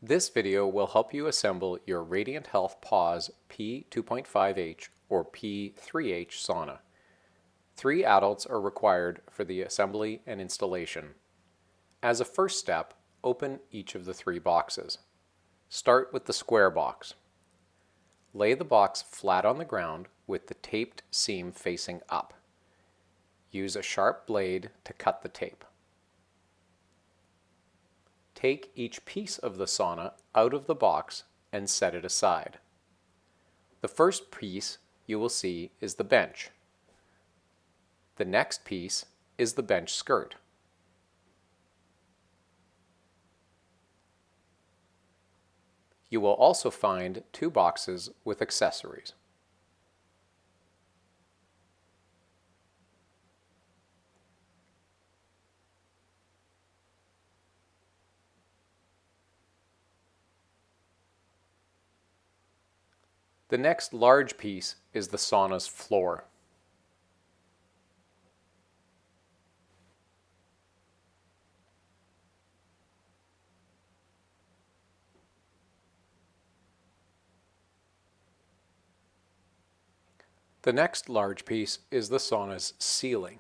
This video will help you assemble your Radiant Health Pause P-2.5H or P-3H sauna. 3 adults are required for the assembly and installation. As a first step, open each of the 3 boxes. Start with the square box. Lay the box flat on the ground with the taped seam facing up. Use a sharp blade to cut the tape. Take each piece of the sauna out of the box and set it aside. The first piece you will see is the bench. The next piece is the bench skirt. You will also find 2 boxes with accessories. The next large piece is the sauna's floor. The next large piece is the sauna's ceiling.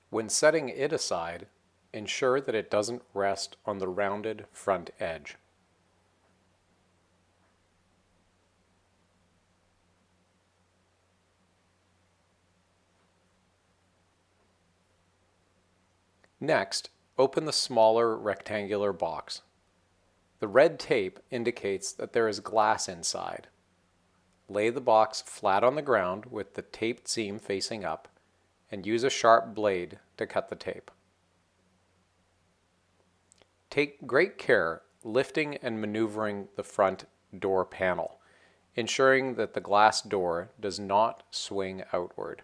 When setting it aside, ensure that it doesn't rest on the rounded front edge. Next, open the smaller rectangular box. The red tape indicates that there is glass inside. Lay the box flat on the ground with the taped seam facing up and use a sharp blade to cut the tape. Take great care lifting and maneuvering the front door panel, ensuring that the glass door does not swing outward.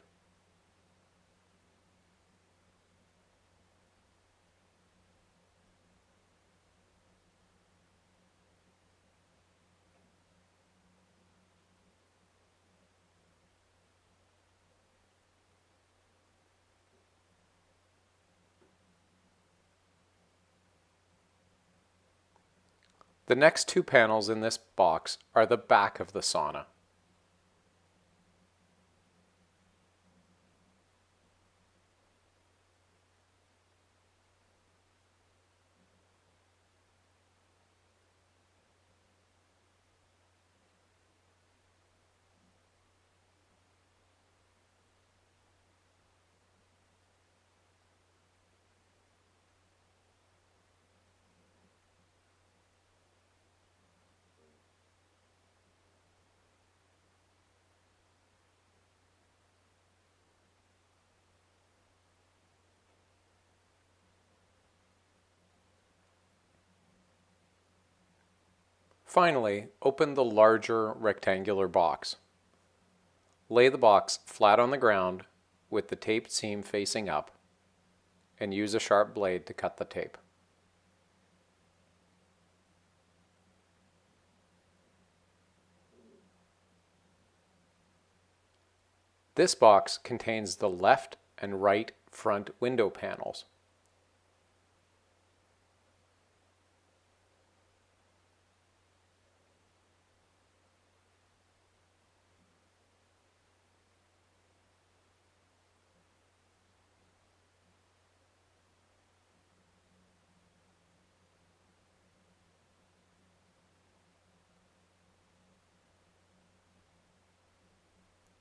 The next 2 panels in this box are the back of the sauna. Finally, open the larger rectangular box. Lay the box flat on the ground with the taped seam facing up and use a sharp blade to cut the tape. This box contains the left and right front window panels.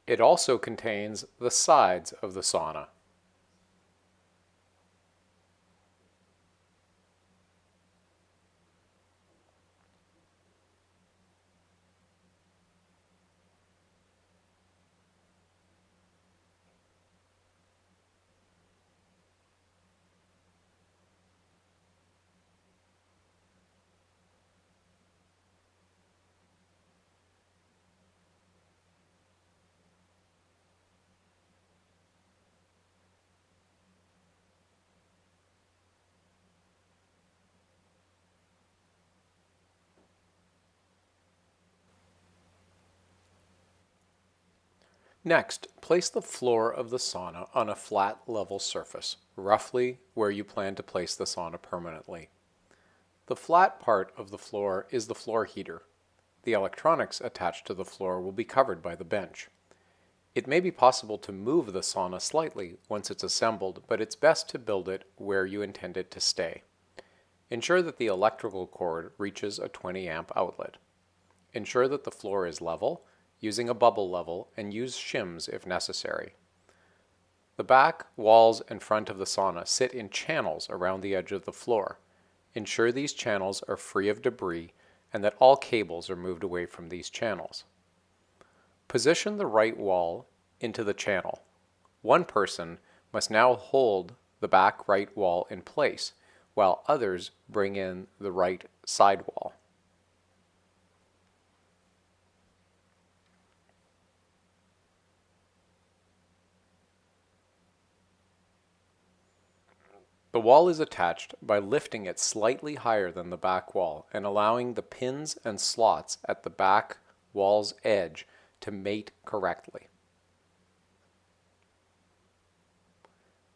It also contains the sides of the sauna. Next, place the floor of the sauna on a flat, level surface, roughly where you plan to place the sauna permanently. The flat part of the floor is the floor heater. The electronics attached to the floor will be covered by the bench. It may be possible to move the sauna slightly once it's assembled, but it's best to build it where you intend it to stay. Ensure that the electrical cord reaches a 20 amp outlet. Ensure that the floor is level, using a bubble level, and use shims if necessary. The back, walls, and front of the sauna sit in channels around the edge of the floor. Ensure these channels are free of debris and that all cables are moved away from these channels. Position the right wall into the channel. One person must now hold the back right wall in place, while others bring in the right side wall. The wall is attached by lifting it slightly higher than the back wall and allowing the pins and slots at the back wall's edge to mate correctly.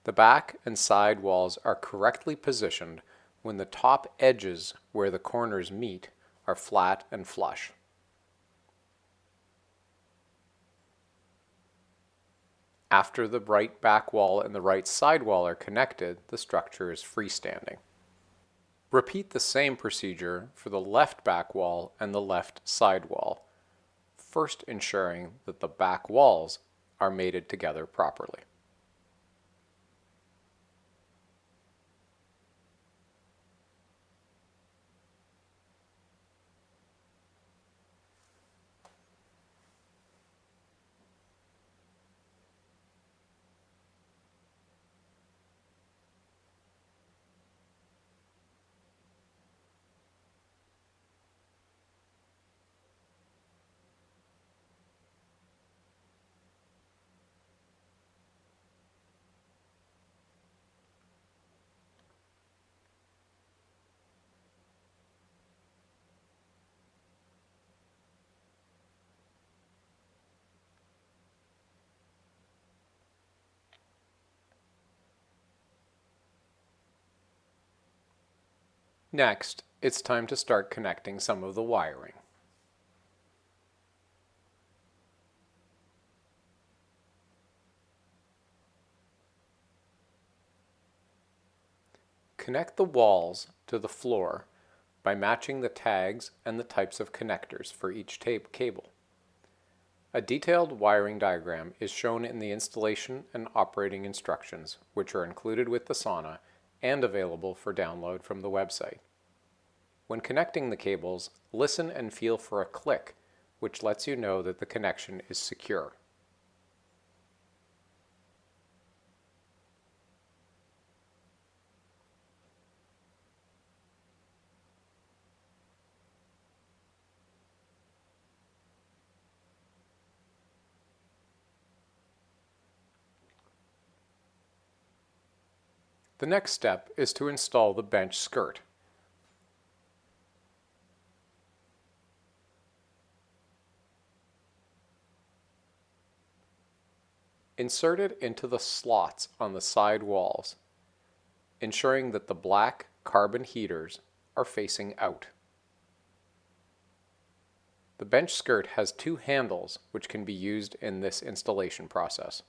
The back and side walls are correctly positioned when the top edges where the corners meet are flat and flush. After the right back wall and the right side wall are connected, the structure is freestanding. Repeat the same procedure for the left back wall and the left side wall, first ensuring that the back walls are mated together properly. Next, it's time to start connecting some of the wiring. Connect the walls to the floor by matching the tags and the types of connectors for each tape cable. A detailed wiring diagram is shown in the installation and operating instructions, which are included with the sauna and available for download from the website. When connecting the cables, listen and feel for a click, which lets you know that the connection is secure. The next step is to install the bench skirt. Insert it into the slots on the side walls, ensuring that the black carbon heaters are facing out. The bench skirt has two handles which can be used in this installation process.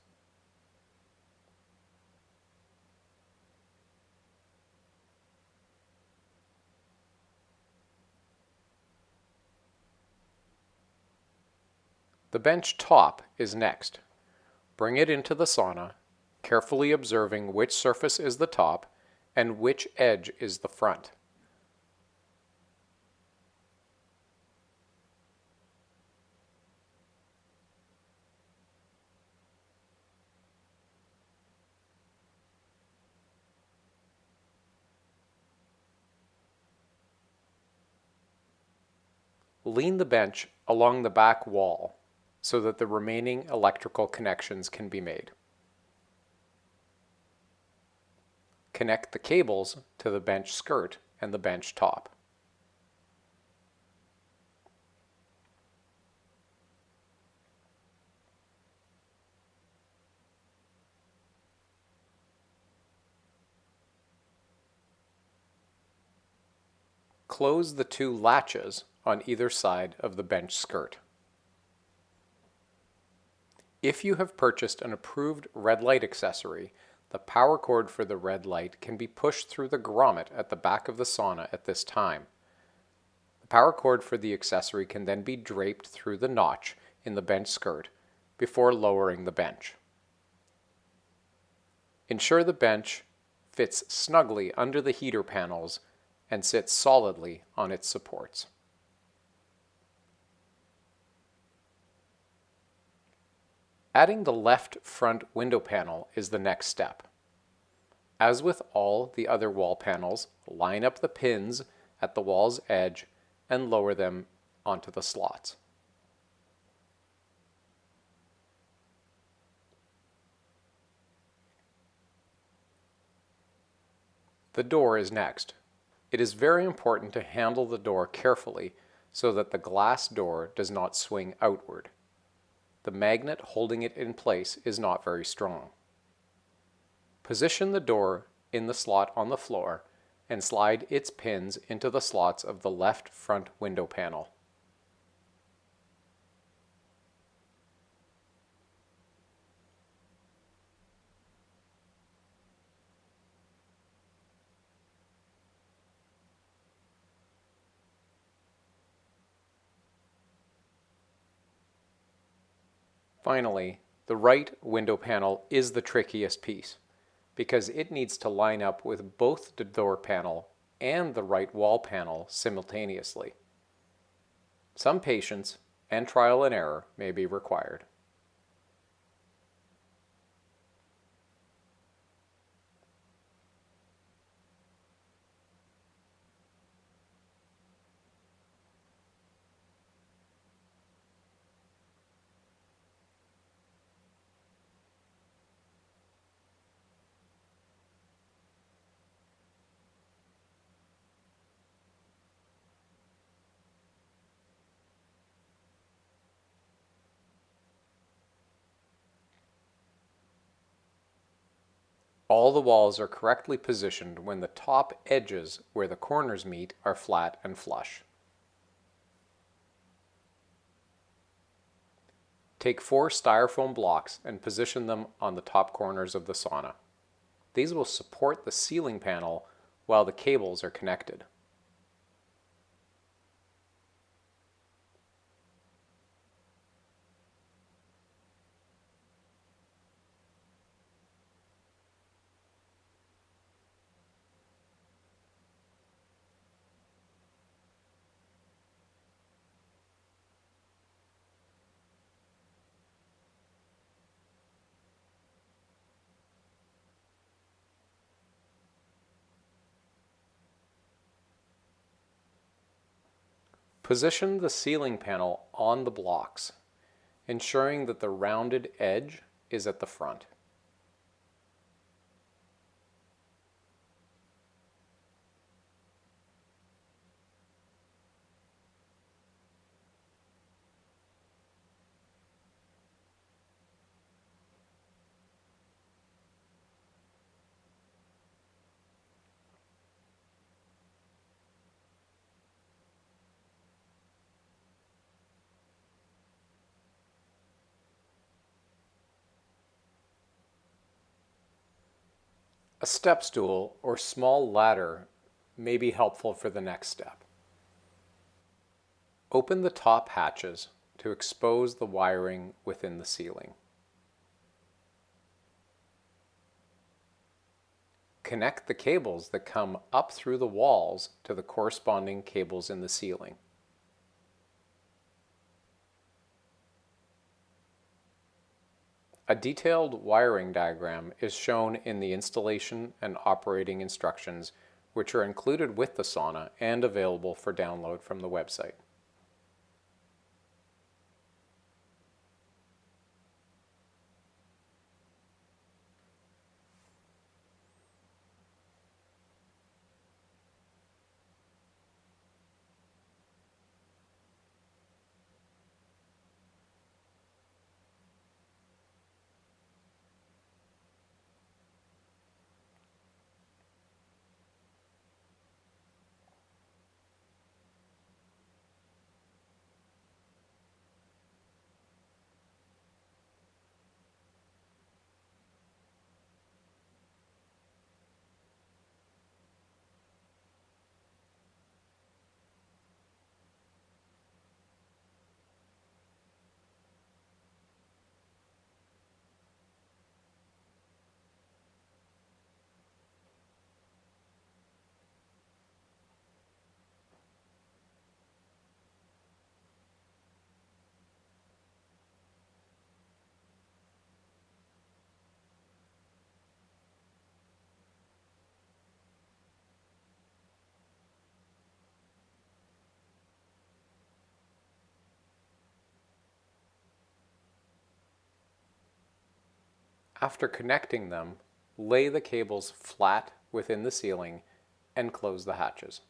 The bench top is next. Bring it into the sauna, carefully observing which surface is the top and which edge is the front. Lean the bench along the back wall so that the remaining electrical connections can be made. Connect the cables to the bench skirt and the bench top. close the two latches on either side of the bench skirt. If you have purchased an approved red light accessory, the power cord for the red light can be pushed through the grommet at the back of the sauna at this time. The power cord for the accessory can then be draped through the notch in the bench skirt before lowering the bench. Ensure the bench fits snugly under the heater panels and sits solidly on its supports. Adding the left front window panel is the next step. As with all the other wall panels, line up the pins at the wall's edge and lower them onto the slots. The door is next. It is very important to handle the door carefully so that the glass door does not swing outward. The magnet holding it in place is not very strong. Position the door in the slot on the floor and slide its pins into the slots of the left front window panel. Finally, the right window panel is the trickiest piece because it needs to line up with both the door panel and the right wall panel simultaneously. Some patience and trial and error may be required. All the walls are correctly positioned when the top edges where the corners meet are flat and flush. Take 4 styrofoam blocks and position them on the top corners of the sauna. These will support the ceiling panel while the cables are connected. Position the ceiling panel on the blocks, ensuring that the rounded edge is at the front. A step stool or small ladder may be helpful for the next step. Open the top hatches to expose the wiring within the ceiling. Connect the cables that come up through the walls to the corresponding cables in the ceiling. A detailed wiring diagram is shown in the installation and operating instructions, which are included with the sauna and available for download from the website. After connecting them, lay the cables flat within the ceiling and close the hatches.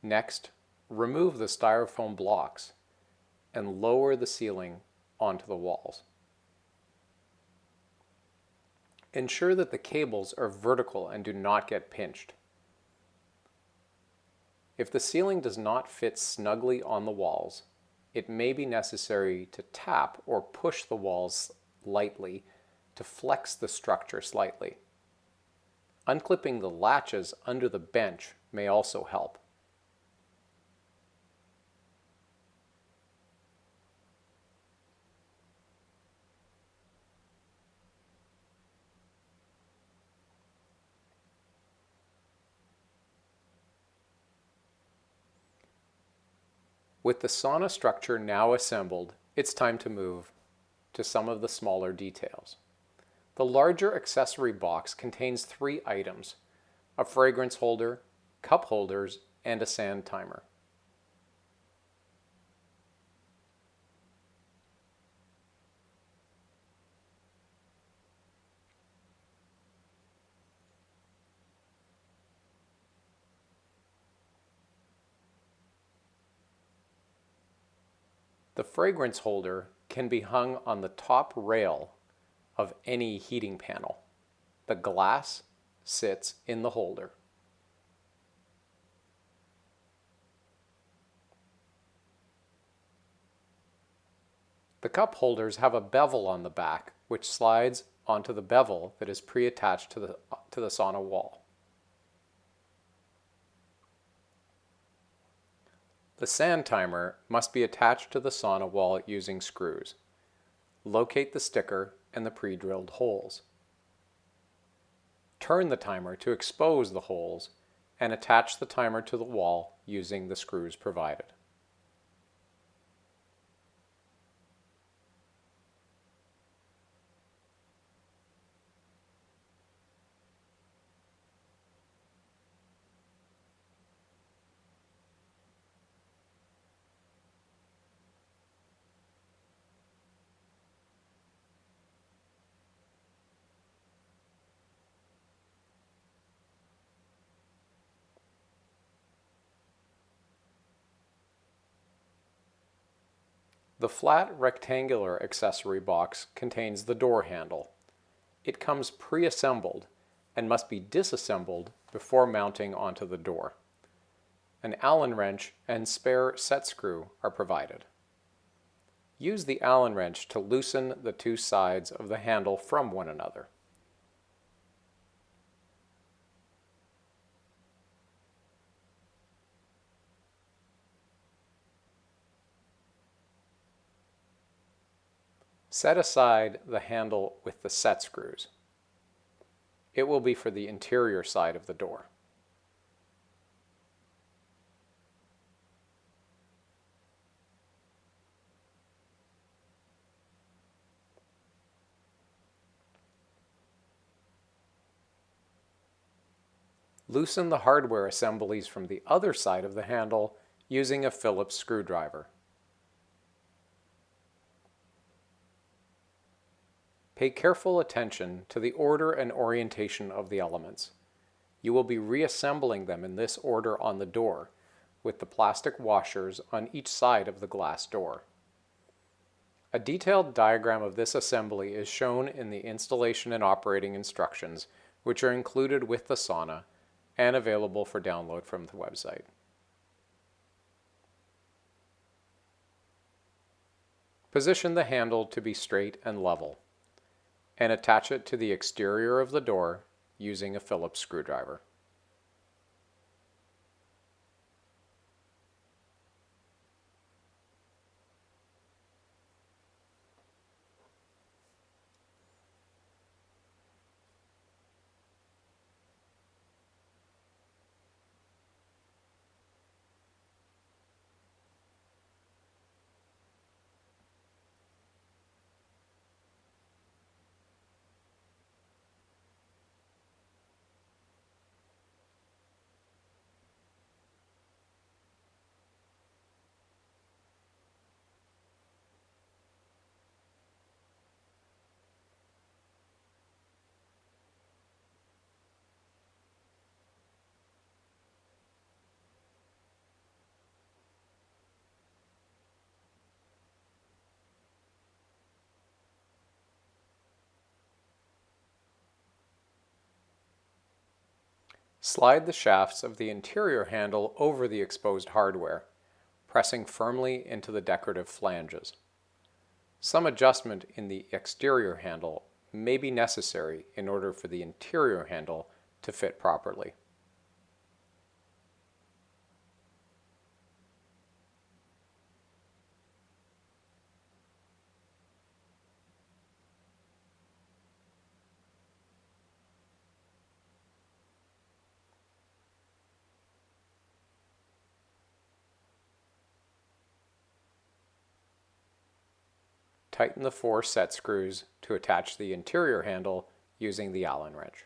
Next, remove the styrofoam blocks and lower the ceiling onto the walls. Ensure that the cables are vertical and do not get pinched. If the ceiling does not fit snugly on the walls, it may be necessary to tap or push the walls lightly to flex the structure slightly. Unclipping the latches under the bench may also help. With the sauna structure now assembled, it's time to move to some of the smaller details. The larger accessory box contains 3 items: a fragrance holder, cup holders, and a sand timer. The fragrance holder can be hung on the top rail of any heating panel. The glass sits in the holder. The cup holders have a bevel on the back, which slides onto the bevel that is pre-attached to the sauna wall. The sand timer must be attached to the sauna wall using screws. Locate the sticker and the pre-drilled holes. Turn the timer to expose the holes and attach the timer to the wall using the screws provided. The flat rectangular accessory box contains the door handle. It comes pre-assembled and must be disassembled before mounting onto the door. An Allen wrench and spare set screw are provided. Use the Allen wrench to loosen the 2 sides of the handle from one another. Set aside the handle with the set screws. It will be for the interior side of the door. Loosen the hardware assemblies from the other side of the handle using a Phillips screwdriver. Pay careful attention to the order and orientation of the elements. You will be reassembling them in this order on the door, with the plastic washers on each side of the glass door. A detailed diagram of this assembly is shown in the installation and operating instructions, which are included with the sauna and available for download from the website. Position the handle to be straight and level, and attach it to the exterior of the door using a Phillips screwdriver. Slide the shafts of the interior handle over the exposed hardware, pressing firmly into the decorative flanges. Some adjustment in the exterior handle may be necessary in order for the interior handle to fit properly. Tighten the 4 set screws to attach the interior handle using the Allen wrench.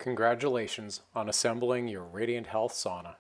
Congratulations on assembling your Radiant Health sauna.